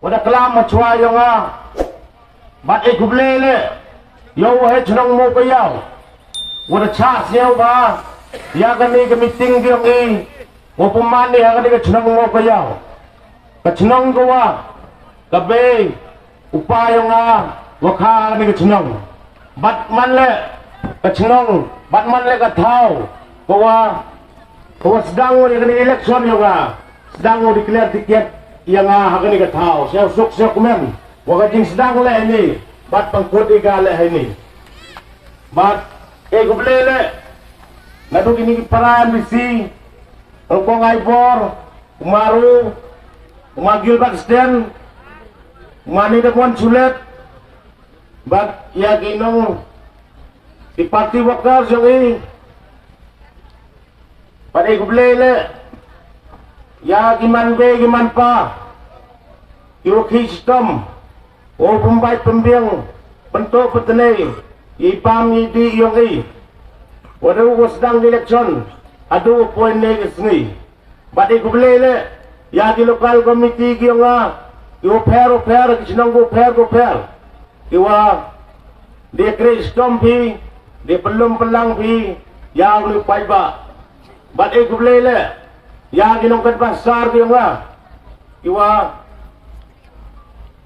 wada klam macua yang bat gublele yo he chnong mo kayaw wada cha siaw ba ya kani ke meeting gyong wo pemani ha kani ke chnong mo kayaw ka chnong ko wa kabe upayong wakha kani ke chnong bat man le ka chnong bat man le ka thau ko wa sedang ni kani election yo sedang mo declare tiket yang hakani ka thau siaw suk siaw kumen wa jing sedang le ni bat pangkut igale ini bat gublele nadu kini para misi rupong aibor umaru umagil baksten mani demon sulet bat ya kinong di party workers yang pada gublele ya giman be giman pa iroki sistem o pembai pembiang bentuk petene ipam di yong waduh sedang election adu poin ne sini badi gublele ya di lokal komiti gyong yo per kisnong go per iwa de kristom pi de pelum pelang pi ya lu pai ba badi gublele ya ginong kat pasar gyong iwa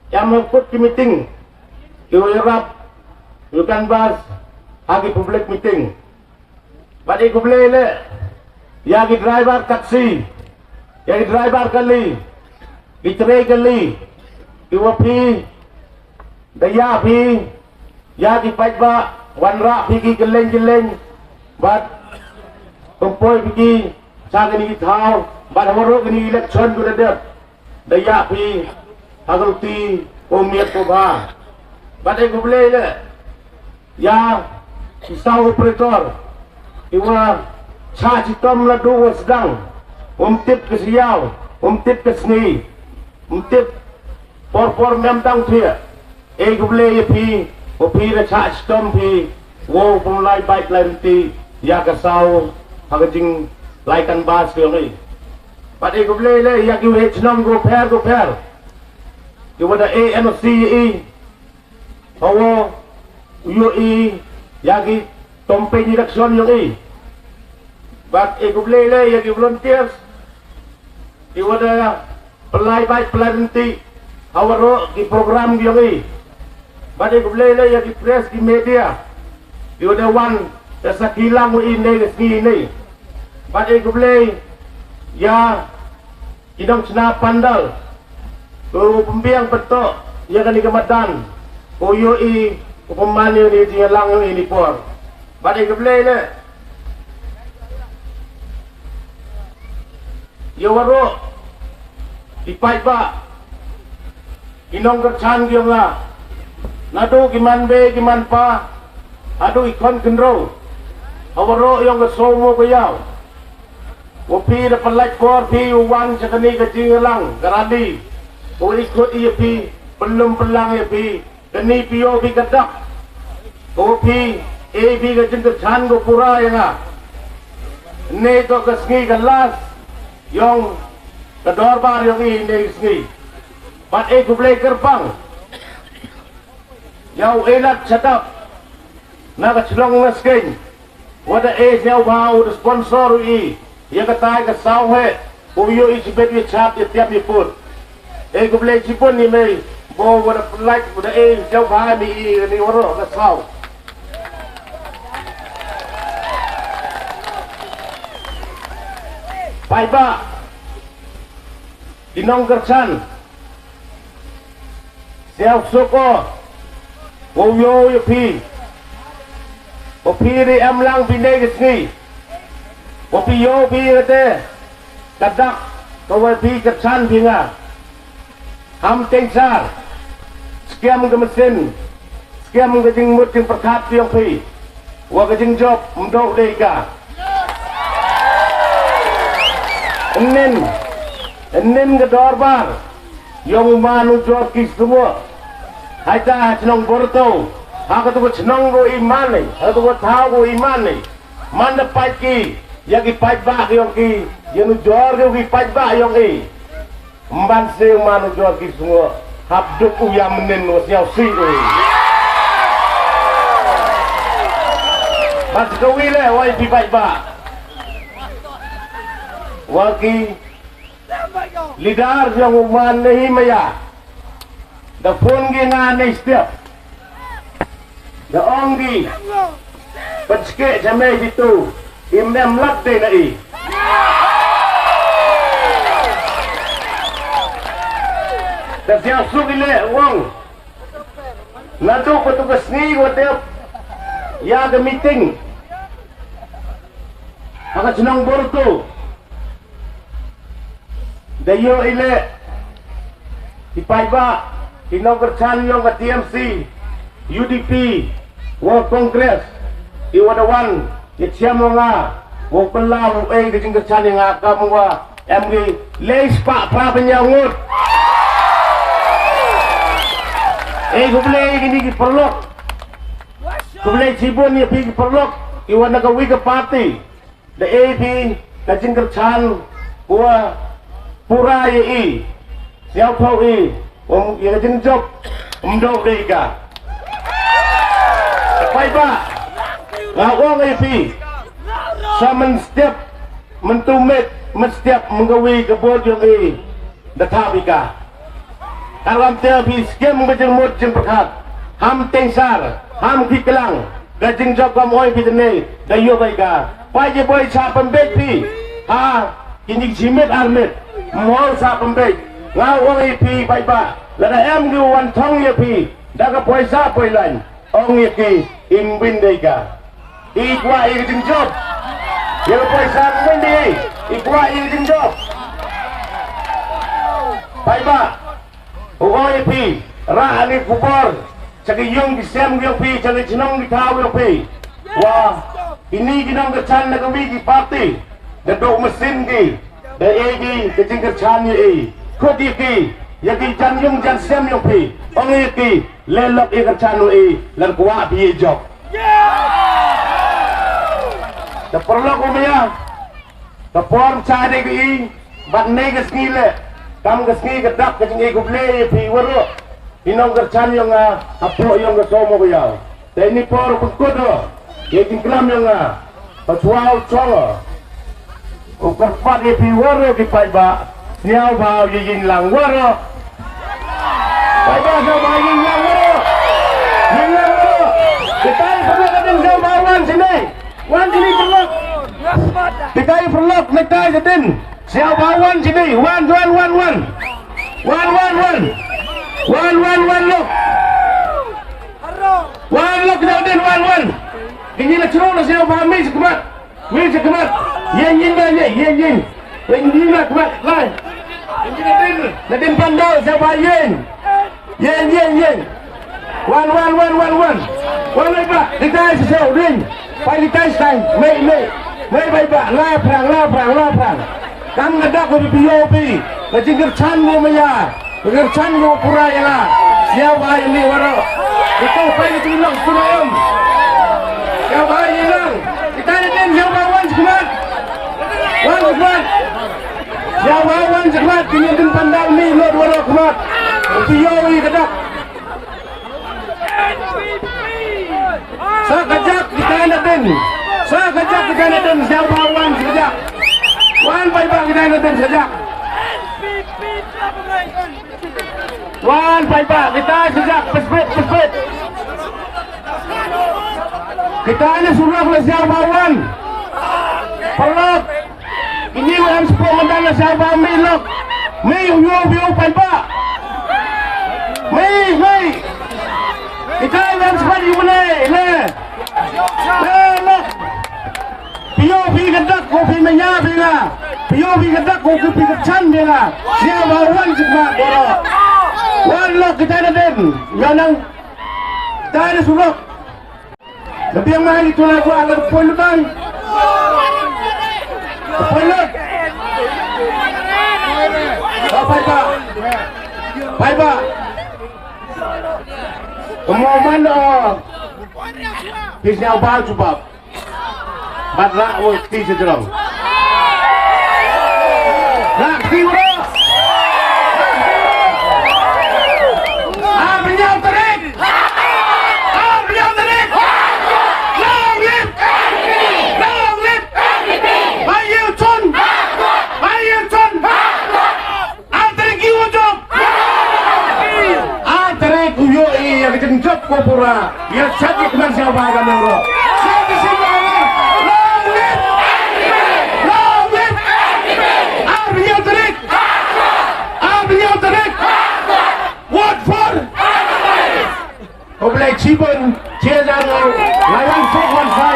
yang mengikut di meeting iwa yarap yukan bas hagi public meeting badi gublele yagi driver taksi yagi driver kali itre kali iwa pi daya pi yagi paiba wanra pi geleng bat kumpoi pi sagani thau bat hamaro kini election guna daya pi hagalti umiat ko ba badi gublele ya isau operator iwa cha chitom la do sedang umtip ke siau umtip ke sni umtip por mem tang thia guble ye pi opi la cha chitom pi wo pun lai baik lai ti ya ka sau hagajing lai kan bas ke ngai pade guble le ya ki he chnom go per ki wada ANC hawo yo yagi tompe election yung bat gublele yagi volunteers iwada pelai baik pelanti hawaro di program yung bat gublele yagi press di media iwada wan sa kilang mo ini bat gublele ya idong sina pandal ko pembiang betok ya kan ikamadan ko yo pemani ni dia lang yung ini por badi gublele yo waro ipai ba inong kerchan gyong nado giman be giman pa adu ikon kendro awaro yung somo kayaw wopi da palak por pi uwan sakani kajing lang garadi o ikot pi belum pelang pi kani pio pi kadak kopi pi kajing kerchan go pura yang ne to kasngi galas yung kador bar yung ne sngi bat gublay kerbang yaw elat sadap nakachlong na skin wada yaw bau da sponsor ya katay ka sauhe uyo isibet wi chat tiap ni put gublay sipon ni may bo wada like wada yaw ba ni waro ka sau pai ba inong kerchan siaw suko uyo pi ri am lang pinay kisngi piyo pi kate kadak kawai pi kerchan pi nga ham tengsar sekiam ke mesin sekiam ke jing mut jing perkat pi yang pi wa ke jing job mdok deka enin ke dorbar yung manu job kis semua haita chenong borto haka tu chenong go iman ni haka tu thao go iman ni mana pagi yagi pajba yung ki yung jor yung ki pajba yung mban se manu jor ki semua habduk uyam menen siao si oi mas kawi le wai pi bai ba waki lidar yang uman nahi maya da phone gi nga nei step da ongi patske jame situ imnem lat de nai da siang sugile wong nadu petugas ni godep ya the meeting maka senang borto dayo ile ipaiba inauguration yung TMC UDP World Congress iwadawan ityamo nga wo pelaw ay kajing kerjaan nga kamu wa MG leis pak pra penyangut kublay gini perlok kublay cibun ya pi perlok iwan nagawi ke party the AB kajing kerjaan wa pura ye siao thau ya kajing job umdok dei ka pai ba ngawang pi saman step mentumet mestiap menggawi kebod yung databika dalam terapi skem berjemut jemperkat ham tengsar ham kikelang gajing job kamoy pitene dayo baika pai je boy sa pembek pi ha kini jimet armet mohon sa pembek ngawang pi pai ba lada em gu wan thong ye pi daga poisa poilan ong ye ki imbin deika ikwa gajing job ya poisa mendi ikwa gajing job pai ba oi pi ra ani kubor chagi yung disem yung pi chagi chinong ditaw yung pi wah ini ginong kerchan na gawi ki party dadok mesin ki da egi kecing kerchan ye kodi ki yagi jan yung jan sem yung pi ong ki lelok i kerchan ye lan kuwa pi job da perlok umya da form chade ki bat negas ngile kam kesni kedak kecing kuble pi waro inong kerchan yung apo yung kesomo kaya ini por pengkodo yung klam yung pasuaw chongo ukarpat ye pi waro ki paiba niaw bao yin lang waro paiba sa ba yin lang waro kita perlu kadang sa bawan sini wan sini perlu kita perlu nekta jadin siapa bawan sini one look one look jadin one ini lah cerong lah siapa bawan mi sekemat yin lah kemat lai ini nadin pandau siapa yin one lepa kita sesuatu ring pai kita stay mei bai ba la prang kam ngadak ko POP kajing kerchan mo maya kerchan mo pura ya siapa bai ni waro itu pai ni tulong punayom siapa bai ni lang kita ni siapa wan sekemat siapa wan sekemat kini din pandang ni lot waro kemat POP kadak sakajak kita natin siapa wan sekejap wan pai-pai kita natin sekejap wan pai-pai kita sekejap pespet kita ini suruh lah siapa wan pelok ini yang sepuluh mendan lah siapa milok biu pai-pai kita yang sepuluh mana POP kedak kopi menya bila POP kedak kopi kecam bila siapa wan cepat boro wan lo kita ada den yang kita ada suruh lebih yang mahal itu lagu agar poilutan poilut Bye-bye umuman kisnya ubah coba batrak waktu sejarah nak tiwara layang sik wan sai